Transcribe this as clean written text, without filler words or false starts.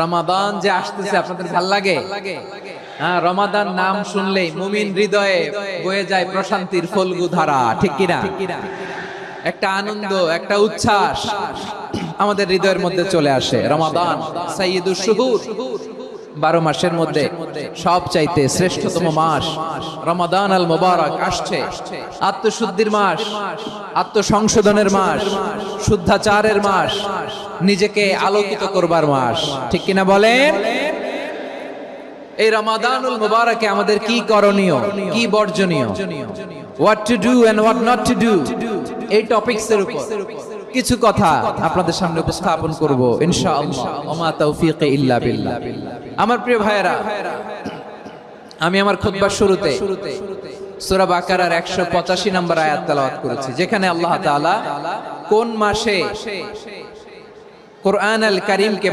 রমাদান যে আসতেছে আপনাদের ভাল লাগে? হ্যাঁ, রমাদান নাম শুনলেই মুমিন হৃদয়ে বয়ে যায় প্রশান্তির ফল্গু ধারা, ঠিক কিনা? একটা আনন্দ, একটা উচ্ছ্বাস আমাদের হৃদয়ের মধ্যে চলে আসে। রমাদান সাইয়্যিদুশ শুহুর, 12 মাসের মধ্যে সবচাইতে শ্রেষ্ঠতম মাস রমাদান আল মুবারক আসছে। আত্মশুদ্ধির মাস, আত্মসংশোধনের মাস, শুদ্ধাচারের মাস, নিজেকে আলোকিত করবার মাস, ঠিক কিনা বলেন? এই রমাদানুল মুবারকে আমাদের কি করণীয়, কি বর্জনীয়, what to do and what not to do, এই টপিকসের উপর কিছু কথা আপনাদের সামনে উপস্থাপন করব ইনশাআল্লাহ। ওমা তাওফীক ইল্লা বিল্লাহ। আমার প্রিয় ভাইয়েরা, আমি আমার খুতবার শুরুতে সূরা বাকারার 185 নম্বর আয়াত তেলাওয়াত করেছি, যেখানে আল্লাহ তাআলা কোন মাসে কোরআন আল কারীমকে